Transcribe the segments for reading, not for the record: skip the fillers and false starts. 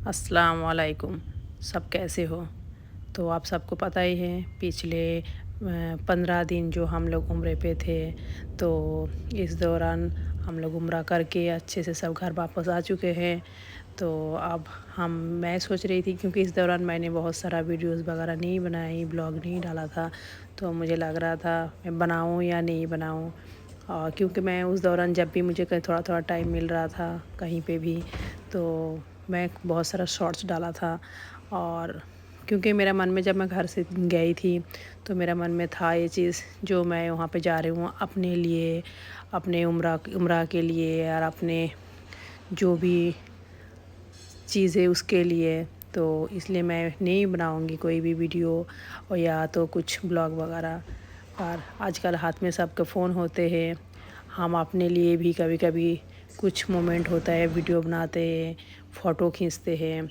अस्सलाम वालेकुम। सब कैसे हो? तो आप सबको पता ही है पिछले 15 दिन जो हम लोग उम्रे पे थे, तो इस दौरान हम लोग उम्रा करके अच्छे से सब घर वापस आ चुके हैं। तो अब मैं सोच रही थी, क्योंकि इस दौरान मैंने बहुत सारा वीडियोस वगैरह नहीं बनाई, ब्लॉग नहीं डाला था, तो मुझे लग रहा था मैं बनाऊं या नहीं बनाऊं। और क्योंकि मैं उस दौरान जब भी मुझे कहीं थोड़ा थोड़ा टाइम मिल रहा था कहीं पे भी, तो मैं बहुत सारा शॉर्ट्स डाला था। और क्योंकि मेरा मन में, जब मैं घर से गई थी तो मेरा मन में था ये चीज़, जो मैं वहाँ पे जा रही हूँ अपने लिए, अपने उम्रा के लिए, और अपने जो भी चीज़ है उसके लिए। तो इसलिए मैं नहीं बनाऊँगी कोई भी वीडियो और या तो कुछ ब्लॉग वगैरह। पर आजकल हाथ में सबके फ़ोन होते हैं, हम अपने लिए भी कभी कभी कुछ मोमेंट होता है वीडियो बनाते हैं, फ़ोटो खींचते हैं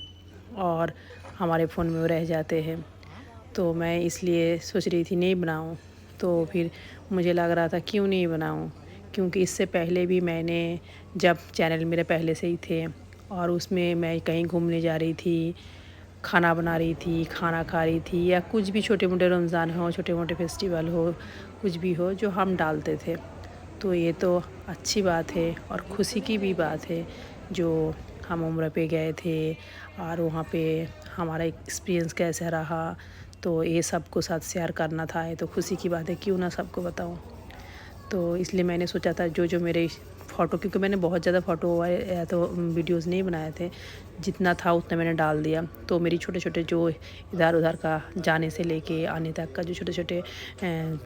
और हमारे फ़ोन में वो रह जाते हैं। तो मैं इसलिए सोच रही थी नहीं बनाऊं। तो फिर मुझे लग रहा था क्यों नहीं बनाऊं, क्योंकि इससे पहले भी मैंने, जब चैनल मेरे पहले से ही थे और उसमें मैं कहीं घूमने जा रही थी, खाना बना रही थी, खाना खा रही थी, या कुछ भी छोटे मोटे रमज़ान हो, छोटे मोटे फेस्टिवल हो, कुछ भी हो जो हम डालते थे। तो ये तो अच्छी बात है और खुशी की भी बात है, जो हम उम्र पे गए थे और वहाँ पे हमारा एक्सपीरियंस कैसा रहा, तो ये सबको साथ शेयर करना था। ये तो खुशी की बात है, क्यों ना सबको बताऊँ। तो इसलिए मैंने सोचा था जो जो मेरे फ़ोटो, क्योंकि मैंने बहुत ज़्यादा फ़ोटो या तो वीडियोस नहीं बनाए थे, जितना था उतना मैंने डाल दिया। तो मेरी छोटे छोटे जो इधर उधर का जाने से लेके आने तक का जो छोटे छोटे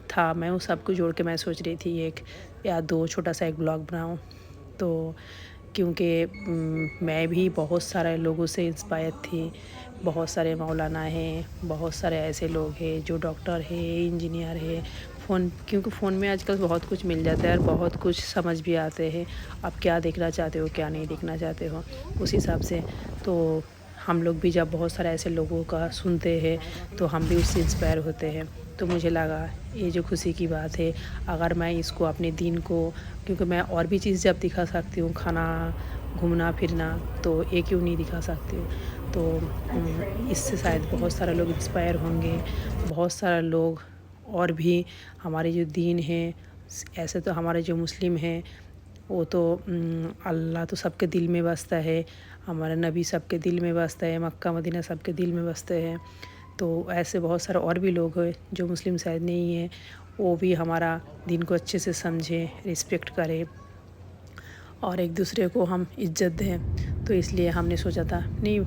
था, मैं उस सब को जोड़ के मैं सोच रही थी एक या दो छोटा सा एक ब्लॉग बनाऊँ। तो क्योंकि मैं भी बहुत सारे लोगों से इंस्पायर थी, बहुत सारे मौलाना हैं, बहुत सारे ऐसे लोग हैं जो डॉक्टर है, इंजीनियर है। क्योंकि फ़ोन में आजकल बहुत कुछ मिल जाता है और बहुत कुछ समझ भी आते हैं, आप क्या देखना चाहते हो क्या नहीं देखना चाहते हो उस हिसाब से। तो हम लोग भी जब बहुत सारे ऐसे लोगों का सुनते हैं तो हम भी उससे इंस्पायर होते हैं। तो मुझे लगा ये जो खुशी की बात है, अगर मैं इसको अपने दिन को, क्योंकि मैं और भी चीज़ जब दिखा सकती हूँ, खाना, घूमना फिरना, तो ये क्यों नहीं दिखा सकती हूँ। तो इससे शायद बहुत सारे लोग इंस्पायर होंगे, बहुत सारे लोग। और भी हमारे जो दीन है, ऐसे तो हमारे जो मुस्लिम हैं वो तो अल्लाह तो सबके दिल में बसता है, हमारा नबी सबके दिल में बसता है, मक्का मदीना सबके दिल में बसते हैं। तो ऐसे बहुत सारे और भी लोग हैं जो मुस्लिम शायद नहीं हैं, वो भी हमारा दीन को अच्छे से समझें, रिस्पेक्ट करें और एक दूसरे को हम इज़्ज़त दें। तो इसलिए हमने सोचा था नहीं,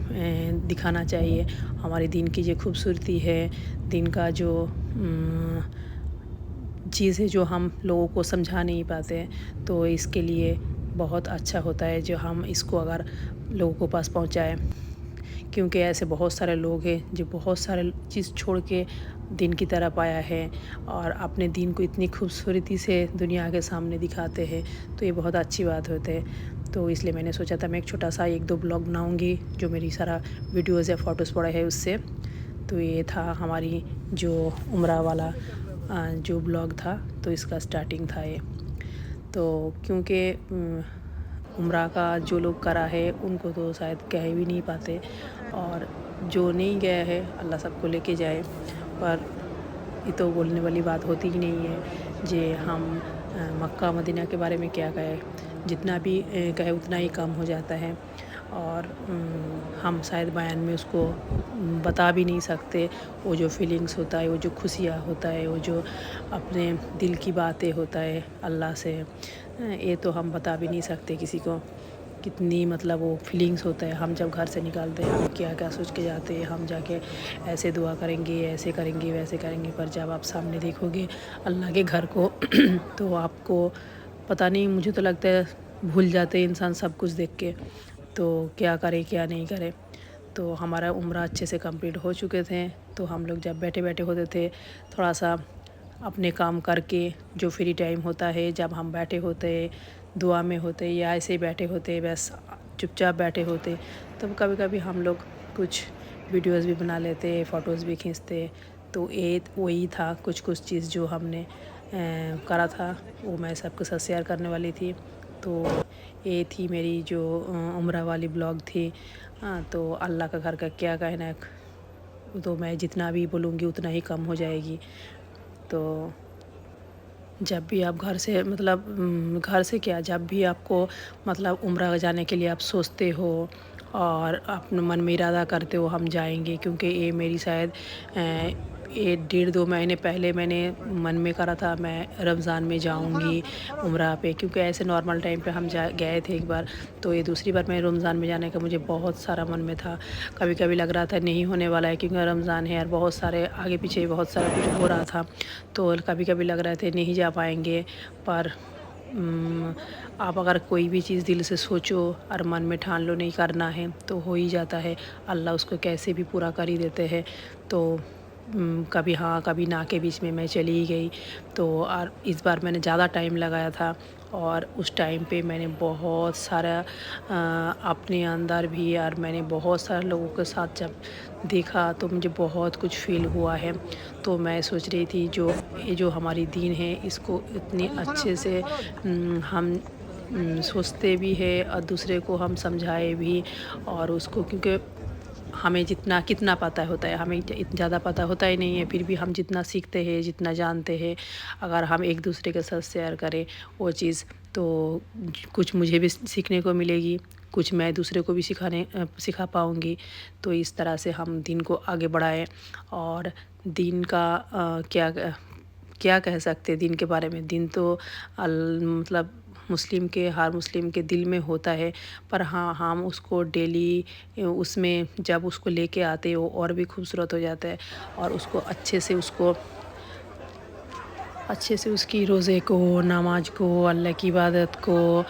दिखाना चाहिए हमारे दीन की जो खूबसूरती है, दीन का जो चीज़ है जो हम लोगों को समझा नहीं पाते। तो इसके लिए बहुत अच्छा होता है जो हम इसको अगर लोगों को पास पहुंचाएं, क्योंकि ऐसे बहुत सारे लोग हैं जो बहुत सारे चीज़ छोड़ के दीन की तरफ आया है और अपने दीन को इतनी खूबसूरती से दुनिया के सामने दिखाते हैं। तो ये बहुत अच्छी बात होती है। तो इसलिए मैंने सोचा था मैं एक छोटा सा एक दो ब्लॉग बनाऊंगी, जो मेरी सारा वीडियोज़ या फ़ोटोज़ पड़ा है उससे। तो ये था हमारी जो उम्रा वाला जो ब्लॉग था, तो इसका स्टार्टिंग था ये। तो क्योंकि उम्रा का जो लोग करा है उनको तो शायद कह भी नहीं पाते, और जो नहीं गया है अल्लाह सबको लेके जाए। पर ये तो बोलने वाली बात होती ही नहीं है जे हम मक्का मदीना के बारे में क्या कहें, जितना भी कहे उतना ही कम हो जाता है। और हम शायद बयान में उसको बता भी नहीं सकते, वो जो फीलिंग्स होता है, वो जो खुशियाँ होता है, वो जो अपने दिल की बातें होता है अल्लाह से, ये तो हम बता भी नहीं सकते किसी को कितनी, मतलब वो फीलिंग्स होता है। हम जब घर से निकलते हैं हम क्या क्या सोच के जाते हैं, हम जाके ऐसे दुआ करेंगे, ऐसे करेंगे, वैसे करेंगे, पर जब आप सामने देखोगे अल्लाह के घर को तो आपको पता नहीं, मुझे तो लगता है भूल जाते हैं इंसान सब कुछ देख के, तो क्या करे क्या नहीं करे। तो हमारा उम्र अच्छे से कंप्लीट हो चुके थे, तो हम लोग जब बैठे बैठे होते थे, थोड़ा सा अपने काम करके, जो फ्री टाइम होता है जब हम बैठे होते, दुआ में होते या ऐसे ही बैठे होते, बस चुपचाप बैठे होते, तब कभी कभी हम लोग कुछ वीडियोस भी बना लेते, फ़ोटोज़ भी खींचते। तो ये वही था कुछ कुछ चीज़ जो हमने करा था, वो मैं सबके साथ शेयर करने वाली थी। तो ये थी मेरी जो उम्रा वाली ब्लॉग थी। تو اللہ کا گھر کا کیا کہنا ہے، تو میں جتنا بھی بولوں گی اتنا ہی کم ہو جائے گی۔ تو جب بھی آپ گھر سے گھر سے کیا، جب بھی آپ کو عمرہ جانے کے لیے آپ سوچتے ہو اور اپنے من میں ارادہ کرتے ہو ہم جائیں گے، کیونکہ یہ میری شاید 1.5-2 مہینے پہلے میں نے من میں کرا تھا میں رمضان میں جاؤں گی عمرہ پہ، کیونکہ ایسے نارمل ٹائم پہ ہم گئے تھے ایک بار، تو یہ دوسری بار میں رمضان میں جانے کا مجھے بہت سارا من میں تھا۔ کبھی کبھی لگ رہا تھا نہیں ہونے والا ہے، کیونکہ رمضان ہے اور بہت سارے آگے پیچھے بہت سارا کچھ ہو رہا تھا، تو کبھی کبھی لگ رہے تھے نہیں جا پائیں گے۔ پر آپ اگر کوئی بھی چیز دل سے سوچو اور من میں ٹھان لو نہیں کرنا ہے تو ہو ہی جاتا ہے، اللہ اس کو کیسے بھی پورا کر ہی دیتے ہیں۔ تو کبھی ہاں کبھی نہ کے بیچ میں چلی ہی گئی، تو اور اس بار میں نے زیادہ ٹائم لگایا تھا، اور اس ٹائم پہ میں نے بہت سارا اپنے اندر بھی، اور میں نے بہت سارے لوگوں کے ساتھ جب دیکھا تو مجھے بہت کچھ فیل ہوا ہے۔ تو میں سوچ رہی تھی یہ جو ہماری دین ہے اس کو اتنے اچھے سے ہم سوچتے بھی ہے اور دوسرے کو ہم سمجھائے بھی، اور اس کو کیونکہ ہمیں کتنا پتہ ہوتا ہے، ہمیں زیادہ پتہ ہوتا ہی نہیں ہے، پھر بھی ہم جتنا سیکھتے ہیں جتنا جانتے ہیں، اگر ہم ایک دوسرے کے ساتھ شیئر کریں وہ چیز، تو کچھ مجھے بھی سیکھنے کو ملے گی، کچھ میں دوسرے کو بھی سکھا پاؤں گی۔ تو اس طرح سے ہم دین کو آگے بڑھائیں، اور دین کا کیا کہہ سکتے دین کے بارے میں، دین تو ہر مسلم کے دل میں ہوتا ہے، پر ہاں ہم اس کو ڈیلی اس میں جب اس کو لے کے آتے وہ اور بھی خوبصورت ہو جاتا ہے، اور اس کو اچھے سے اس کی روزے کو، نماز کو، اللہ کی عبادت کو،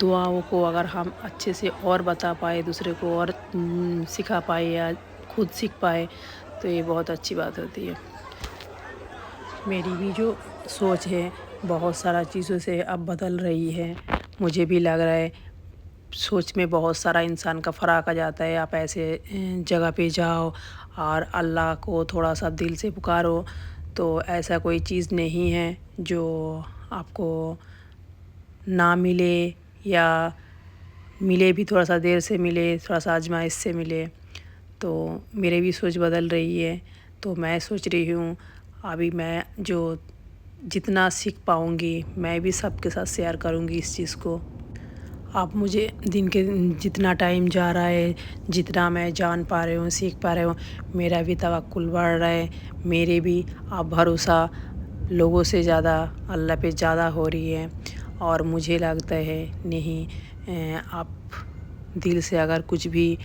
دعاؤں کو اگر ہم اچھے سے اور بتا پائے دوسرے کو، اور سکھا پائے یا خود سیکھ پائے تو یہ بہت اچھی بات ہوتی ہے۔ میری بھی جو سوچ ہے بہت سارا چیزوں سے اب بدل رہی ہے، مجھے بھی لگ رہا ہے سوچ میں بہت سارا انسان کا فرق آ جاتا ہے۔ آپ ایسے جگہ پہ جاؤ اور اللہ کو تھوڑا سا دل سے پکارو، تو ایسا کوئی چیز نہیں ہے جو آپ کو نہ ملے، یا ملے بھی تھوڑا سا دیر سے ملے، تھوڑا سا آزمائش سے ملے۔ تو میرے بھی سوچ بدل رہی ہے، تو میں سوچ رہی ہوں ابھی میں جتنا سیکھ پاؤں گی میں بھی سب کے ساتھ شیئر کروں گی اس چیز کو۔ آپ مجھے دن کے جتنا ٹائم جا رہا ہے، جتنا میں جان پا رہی ہوں، سیکھ پا رہی ہوں، میرا بھی توکل بڑھ رہا ہے، میرے بھی آپ بھروسہ لوگوں سے زیادہ اللہ پہ زیادہ ہو رہی ہے، اور مجھے لگتا ہے نہیں، آپ دل سے اگر کچھ بھی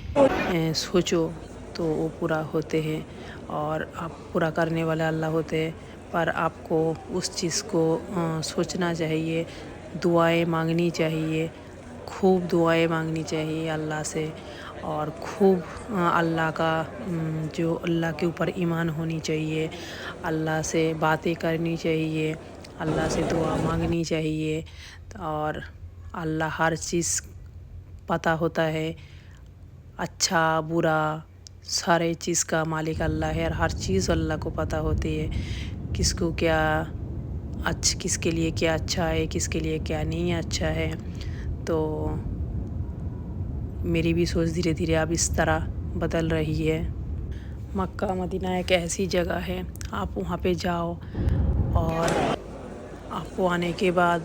سوچو تو وہ پورا ہوتے ہیں، اور آپ پورا کرنے والا اللہ ہوتے ہیں، پر آپ کو اس چیز کو سوچنا چاہیے، دعائیں مانگنی چاہیے، خوب دعائیں مانگنی چاہیے اللہ سے، اور خوب اللہ کے اوپر ایمان ہونی چاہیے، اللہ سے باتیں کرنی چاہیے، اللہ سے دعا مانگنی چاہیے، اور اللہ ہر چیز پتہ ہوتا ہے، اچھا برا سارے چیز کا مالک اللہ ہے، اور ہر چیز اللہ کو پتہ ہوتی ہے، کس کے لیے کیا اچھا ہے، کس کے لیے کیا نہیں اچھا ہے۔ تو میری بھی سوچ دھیرے دھیرے اب اس طرح بدل رہی ہے۔ مکہ مدینہ ایک ایسی جگہ ہے، آپ وہاں پہ جاؤ اور آپ کو آنے کے بعد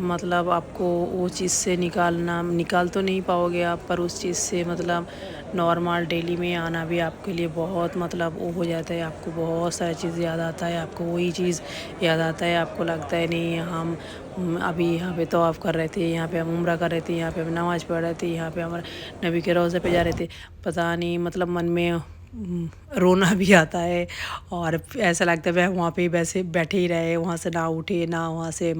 آپ کو وہ چیز سے نکال تو نہیں پاؤ گے آپ، پر اس چیز سے نارمل ڈیلی میں آنا بھی آپ کے لیے بہت وہ ہو جاتا ہے، آپ کو بہت ساری چیز یاد آتا ہے، آپ کو وہی چیز یاد آتا ہے، آپ کو لگتا ہے نہیں ہم ابھی یہاں پہ طواف کر رہے تھے، یہاں پہ ہم عمرہ کر رہے تھے، یہاں پہ ہم نماز پڑھ رہے تھے، یہاں پہ ہمارے نبی کے روضے پہ جا رہے تھے، پتہ نہیں من میں رونا بھی آتا ہے، اور ایسا لگتا ہے وہاں پہ ویسے بیٹھے ہی رہے، وہاں سے نہ اٹھے، نہ وہاں سے